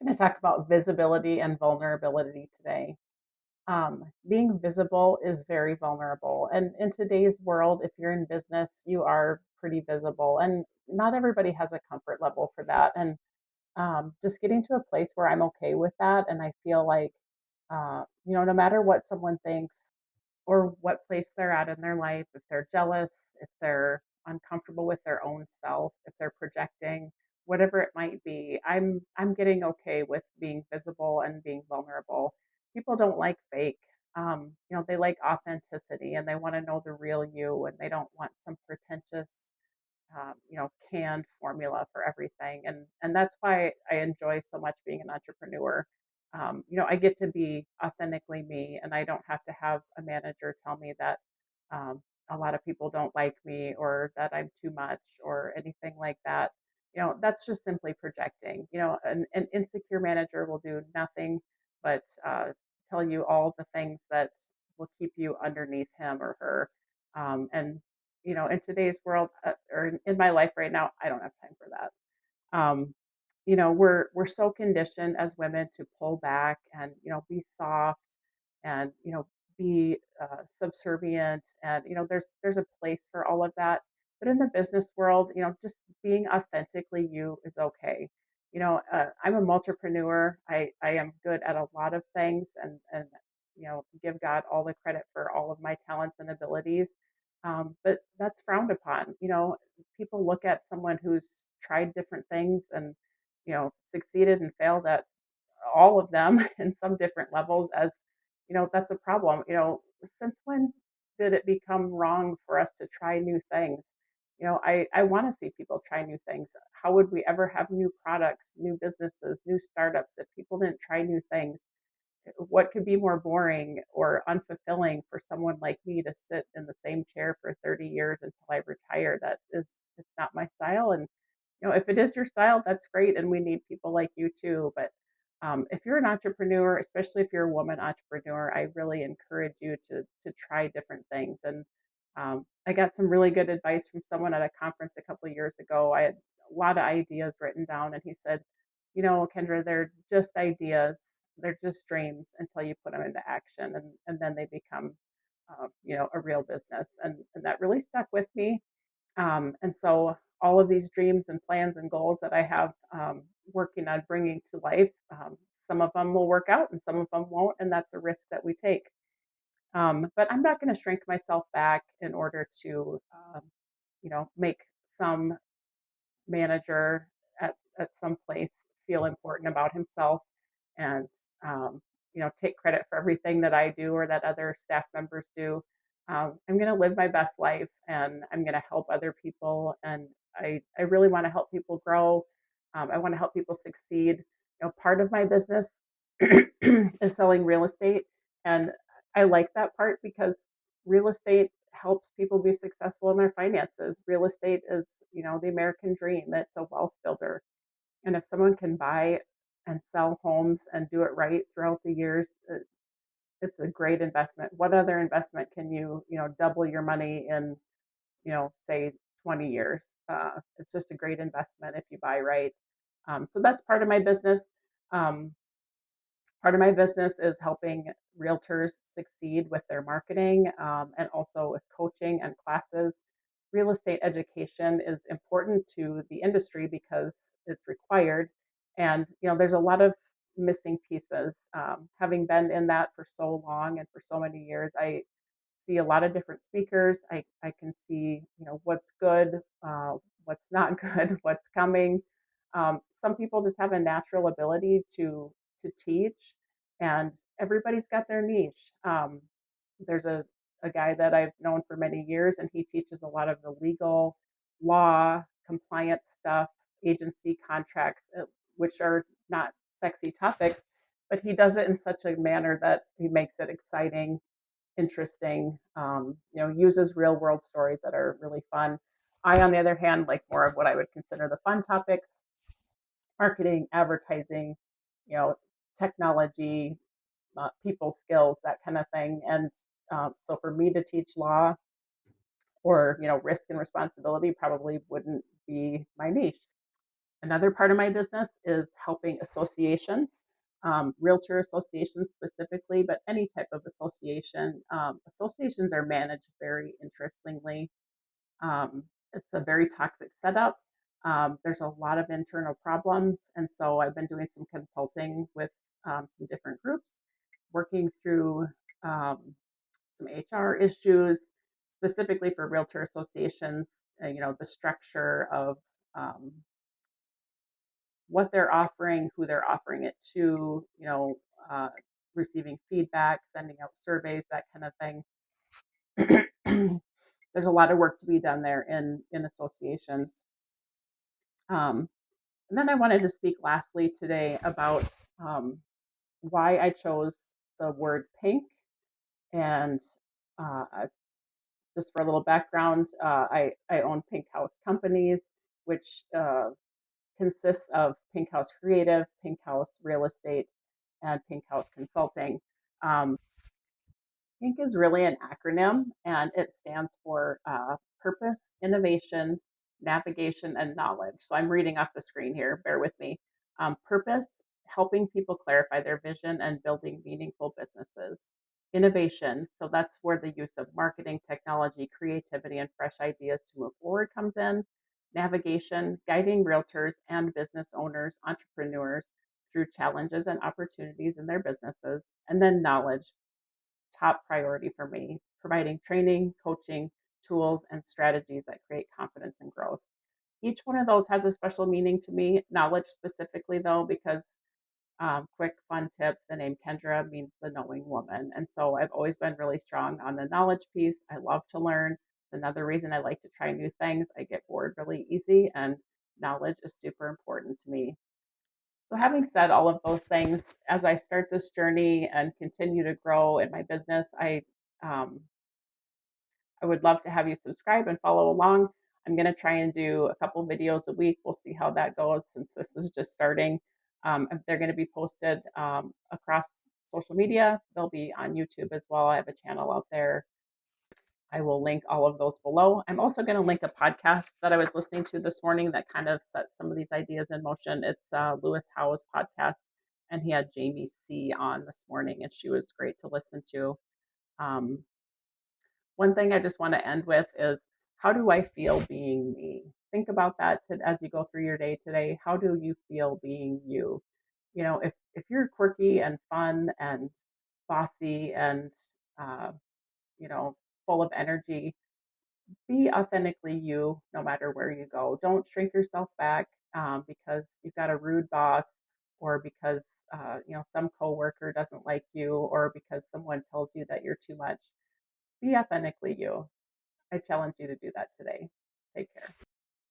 Going to talk about visibility and vulnerability today. Being visible is very vulnerable. And in today's world, if you're in business, you are pretty visible. And not everybody has a comfort level for that. And just getting to a place where I'm okay with that. And I feel like, no matter what someone thinks or what place they're at in their life, if they're jealous, if they're uncomfortable with their own self, if they're projecting, whatever it might be, I'm getting okay with being visible and being vulnerable. People don't like fake. They like authenticity and they want to know the real you and they don't want some pretentious canned formula for everything. And that's why I enjoy so much being an entrepreneur. I get to be authentically me, and I don't have to have a manager tell me that um, a lot of people don't like me or that I'm too much or anything like that. That's just simply projecting. An insecure manager will do nothing but tell you all the things that will keep you underneath him or her. And in today's world or in my life right now, I don't have time for that. We're so conditioned as women to pull back and be soft and be subservient and there's a place for all of that. But in the business world, just being authentically you is okay. I'm a multipreneur. I am good at a lot of things and give God all the credit for all of my talents and abilities. But that's frowned upon. People look at someone who's tried different things and succeeded and failed at all of them in some different levels as that's a problem. Since when did it become wrong for us to try new things? I want to see people try new things. How would we ever have new products, new businesses, new startups if people didn't try new things? What could be more boring or unfulfilling for someone like me to sit in the same chair for 30 years until I retire? It's not my style. And if it is your style, that's great, and we need people like you too. But if you're an entrepreneur, especially if you're a woman entrepreneur, I really encourage you to try different things. And I got some really good advice from someone at a conference a couple of years ago. I had a lot of ideas written down, and he said, Kendra, they're just ideas, they're just dreams until you put them into action, and then they become, a real business. And that really stuck with me. And so all of these dreams and plans and goals that I have working on bringing to life, some of them will work out and some of them won't, and that's a risk that we take. But I'm not going to shrink myself back in order to, make some manager at some place feel important about himself and take credit for everything that I do or that other staff members do. I'm going to live my best life and I'm going to help other people. And I really want to help people grow. I want to help people succeed. Part of my business is selling real estate. And I like that part because real estate helps people be successful in their finances. Real estate is, the American dream. It's a wealth builder. And if someone can buy and sell homes and do it right throughout the years, it's a great investment. What other investment can double your money in, say 20 years? It's just a great investment if you buy right. So that's part of my business. Um, Part of my business is helping realtors succeed with their marketing and also with coaching and classes. Real estate education is important to the industry because it's required. And, there's a lot of missing pieces. Having been in that for so long and for so many years, I see a lot of different speakers. I can see, what's good, what's not good, what's coming. Some people just have a natural ability to teach, and everybody's got their niche. There's a guy that I've known for many years, and he teaches a lot of the legal, law, compliance stuff, agency contracts, which are not sexy topics, but he does it in such a manner that he makes it exciting, interesting, uses real world stories that are really fun. I, on the other hand, like more of what I would consider the fun topics: marketing, advertising, you know, technology, people skills, that kind of thing. And so for me to teach law or risk and responsibility probably wouldn't be my niche. Another part of my business is helping associations, realtor associations specifically, but any type of association. Associations are managed very interestingly. It's a very toxic setup. There's a lot of internal problems. And so I've been doing some consulting with some different groups, working through some HR issues, specifically for realtor associations, the structure of um, what they're offering, who they're offering it to, uh, receiving feedback, sending out surveys, that kind of thing. There's a lot of work to be done there in associations. Um, and then I wanted to speak lastly today about why I chose the word pink. And just for a little background, I own Pink House Companies, which consists of Pink House Creative, Pink House Real Estate, and Pink House Consulting. Um, PINK is really an acronym, and it stands for Purpose, Innovation, Navigation, and Knowledge. So I'm reading off the screen here, bear with me. Purpose, helping people clarify their vision and building meaningful businesses. Innovation, so that's where the use of marketing, technology, creativity, and fresh ideas to move forward comes in. Navigation, guiding realtors and business owners, entrepreneurs through challenges and opportunities in their businesses. And then knowledge, top priority for me, providing training, coaching, tools, and strategies that create confidence and growth. Each one of those has a special meaning to me. Knowledge specifically, though, because quick fun tip, the name Kendra means the knowing woman. And so I've always been really strong on the knowledge piece. I love to learn. It's another reason I like to try new things. I get bored really easy, and knowledge is super important to me. So, having said all of those things, as I start this journey and continue to grow in my business, um, I would love to have you subscribe and follow along. I'm going to try and do a couple videos a week. We'll see how that goes since this is just starting. They're going to be posted across social media. They'll be on YouTube as well. I have a channel out there. I will link all of those below. I'm also going to link a podcast that I was listening to this morning that kind of set some of these ideas in motion. It's Lewis Howe's podcast, and he had Jamie C on this morning, and she was great to listen to. Um, One thing I just want to end with is, how do I feel being me? Think about that as you go through your day today. How do you feel being you? If you're quirky and fun and bossy and uh, you know full of energy, be authentically you no matter where you go. Don't shrink yourself back because you've got a rude boss, or because some coworker doesn't like you, or because someone tells you that you're too much. Be authentically you. I challenge you to do that today. Take care.